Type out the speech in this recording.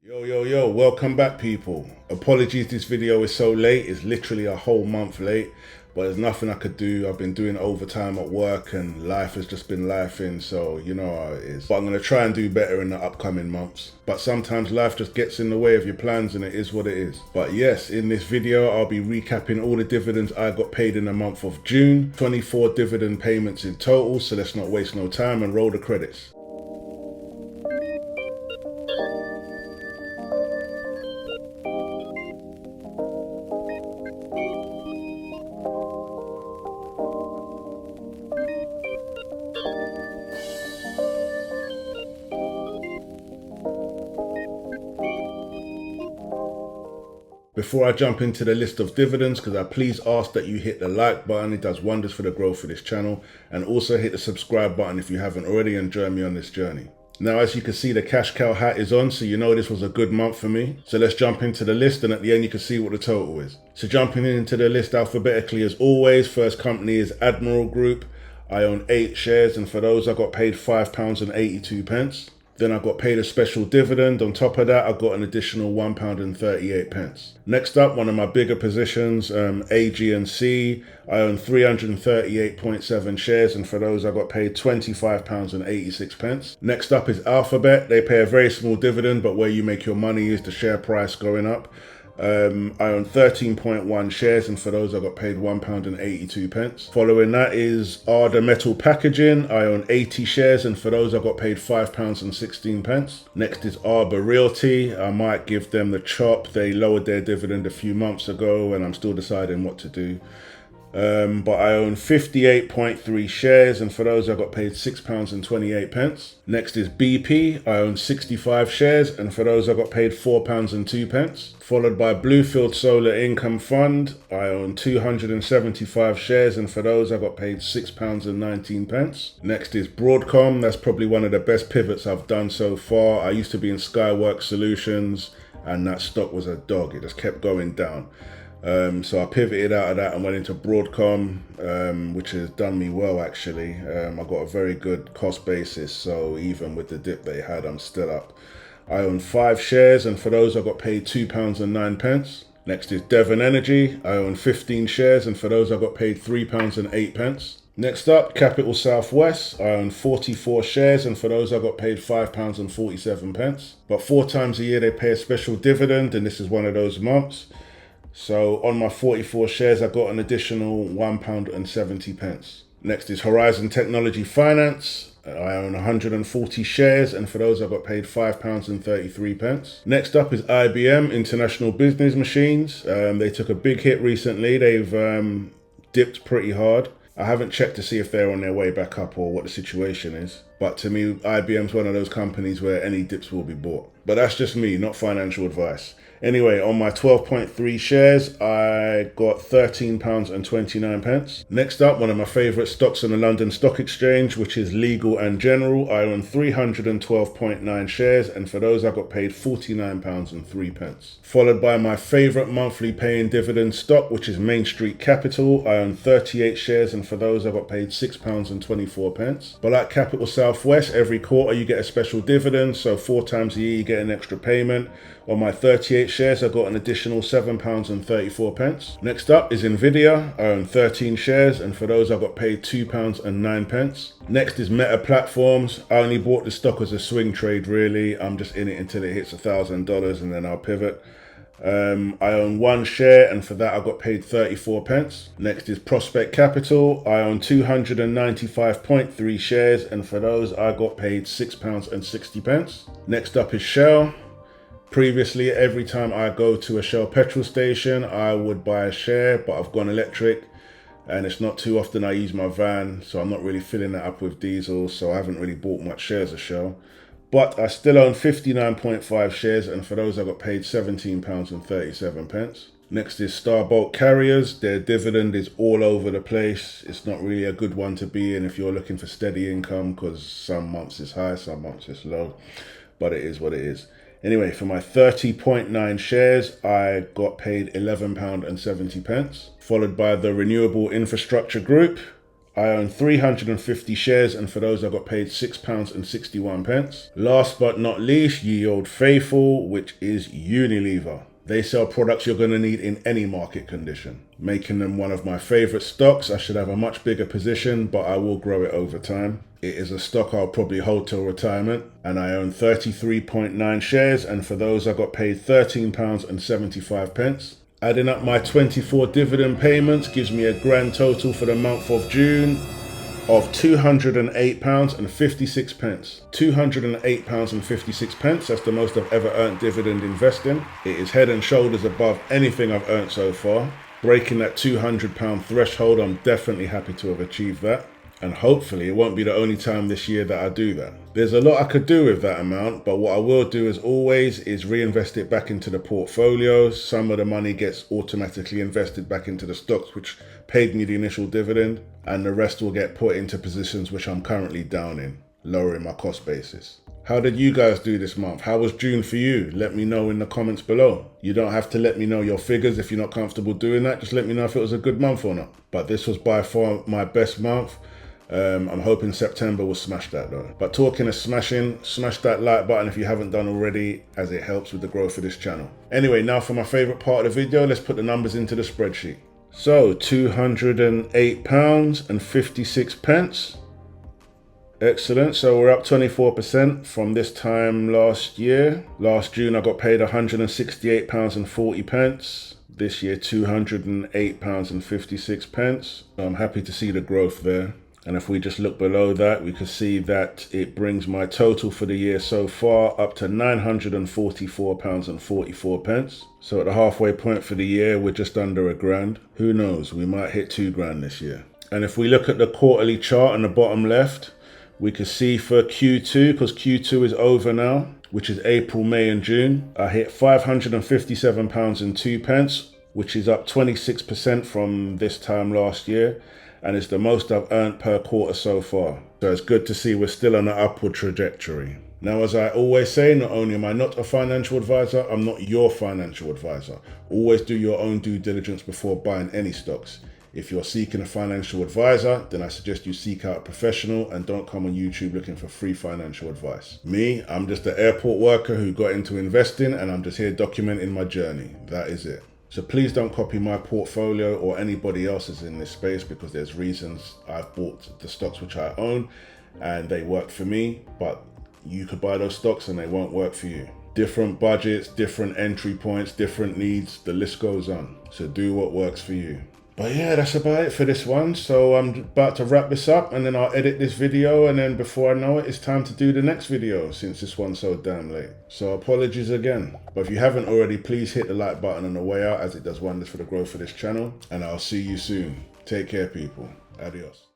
Yo, welcome back people. Apologies this video is so late, it's literally a whole month late, but there's nothing I could do. I've been doing overtime at work and life has just been lifing, so you know how it is. But I'm going to try and do better in the upcoming months. But sometimes life just gets in the way of your plans and it is what it is. But yes, in this video I'll be recapping all the dividends I got paid in the month of June. 24 dividend payments in total, so let's not waste no time and roll the credits. Before I jump into the list of dividends, could I please ask that you hit the like button? It does wonders for the growth of this channel, and also hit the subscribe button if you haven't already, and join me on this journey. Now, as you can see, the cash cow hat is on, so you know this was a good month for me. So let's jump into the list, and at the end you can see what the total is. So jumping into the list alphabetically as always, first company is Admiral Group. I own 8 shares, and for those I got paid £5.82. Then I got paid a special dividend. On top of that, I got an additional £1.38. Next up, one of my bigger positions, AG&C. I own 338.7 shares, and for those I got paid £25.86. Next up is Alphabet. They pay a very small dividend, but where you make your money is the share price going up. I own 13.1 shares, and for those I got paid £1.82. Following that is Arda Metal Packaging. I own 80 shares, and for those I got paid £5.16. Next is Arbor Realty. I might give them the chop. They lowered their dividend a few months ago and I'm still deciding what to do. But I own 58.3 shares, and for those I got paid £6.28. Next is BP. I own 65 shares, and for those I got paid £4.02. Followed by Bluefield Solar Income Fund. I own 275 shares, and for those I got paid £6.19. Next is Broadcom. That's probably one of the best pivots I've done so far. I used to be in Skyworks Solutions, and that stock was a dog. It just kept going down. So I pivoted out of that and went into Broadcom, which has done me well actually. I got a very good cost basis, so even with the dip they had, I'm still up. I own 5 shares, and for those I got paid £2.09. Next is Devon Energy. I own 15 shares, and for those I got paid £3.08. Next up, Capital Southwest. I own 44 shares, and for those I got paid £5.47. But 4 times a year they pay a special dividend, and this is one of those months. So on my 44 shares, I got an additional £1.70. Next is Horizon Technology Finance. I own 140 shares, and for those I got paid £5.33. Next up is IBM, International Business Machines. They took a big hit recently. They've dipped pretty hard. I haven't checked to see if they're on their way back up or what the situation is. But to me, IBM's one of those companies where any dips will be bought. But that's just me, not financial advice. Anyway, on my 12.3 shares, I got £13.29. Next up, one of my favourite stocks on the London Stock Exchange, which is Legal and General. I own 312.9 shares, and for those I got paid £49.03. Followed by my favourite monthly paying dividend stock, which is Main Street Capital. I own 38 shares, and for those I got paid £6.24. But like Capital Southwest, every quarter you get a special dividend, so 4 times a year you get an extra payment. On my 38 shares, I got an additional £7.34. Next up is Nvidia. I own 13 shares, and for those I got paid £2.09. Next is Meta Platforms. I only bought the stock as a swing trade really. I'm just in it until it hits $1,000 and then I'll pivot. I own 1 share, and for that I got paid 34p. Next is Prospect Capital. I own 295.3 shares, and for those I got paid £6.60. Next up is Shell. Previously, every time I go to a Shell petrol station, I would buy a share, but I've gone electric, and it's not too often I use my van, so I'm not really filling that up with diesel, so I haven't really bought much shares of Shell. But I still own 59.5 shares, and for those I got paid £17.37. Next is Star Bulk Carriers. Their dividend is all over the place. It's not really a good one to be in if you're looking for steady income, because some months it's high, some months it's low, but it is what it is. Anyway, for my 30.9 shares, I got paid £11.70, followed by the Renewable Infrastructure Group. I own 350 shares, and for those I got paid £6.61. Last but not least, ye old faithful, which is Unilever. They sell products you're going to need in any market condition, making them one of my favorite stocks. I should have a much bigger position, but I will grow it over time. It is a stock I'll probably hold till retirement, and I own 33.9 shares, and for those I got paid £13.75. Adding up my 24 dividend payments gives me a grand total for the month of June of £208.56. £208.56. That's the most I've ever earned dividend investing. It is head and shoulders above anything I've earned so far. Breaking that £200 threshold, I'm definitely happy to have achieved that. And hopefully it won't be the only time this year that I do that. There's a lot I could do with that amount, but what I will do as always is reinvest it back into the portfolio. Some of the money gets automatically invested back into the stocks which paid me the initial dividend, and the rest will get put into positions which I'm currently down in, lowering my cost basis. How did you guys do this month? How was June for you? Let me know in the comments below. You don't have to let me know your figures if you're not comfortable doing that. Just let me know if it was a good month or not. But this was by far my best month. I'm hoping September will smash that though. But talking of smashing, smash that like button if you haven't done already, as it helps with the growth of this channel. Anyway, now for my favorite part of the video, let's put the numbers into the spreadsheet. So £208.56. Excellent. So we're up 24% from this time last year. Last June I got paid £168.40. This year £208.56. So I'm happy to see the growth there. And if we just look below that, we can see that it brings my total for the year so far up to £944.44. So at the halfway point for the year, we're just under a grand. Who knows? We might hit £2 this year. And if we look at the quarterly chart on the bottom left, we can see for Q2, because Q2 is over now, which is April, May and June, I hit £557.02, which is up 26% from this time last year. And it's the most I've earned per quarter so far. So it's good to see we're still on an upward trajectory. Now, as I always say, not only am I not a financial advisor, I'm not your financial advisor. Always do your own due diligence before buying any stocks. If you're seeking a financial advisor, then I suggest you seek out a professional and don't come on YouTube looking for free financial advice. Me, I'm just an airport worker who got into investing, and I'm just here documenting my journey. That is it. So please don't copy my portfolio or anybody else's in this space, because there's reasons I've bought the stocks which I own and they work for me, but you could buy those stocks and they won't work for you. Different budgets, different entry points, different needs, the list goes on. So do what works for you. But yeah, that's about it for this one. So I'm about to wrap this up and then I'll edit this video, and then before I know it, it's time to do the next video since this one's so damn late. So apologies again. But if you haven't already, please hit the like button on the way out, as it does wonders for the growth of this channel. And I'll see you soon. Take care, people. Adios.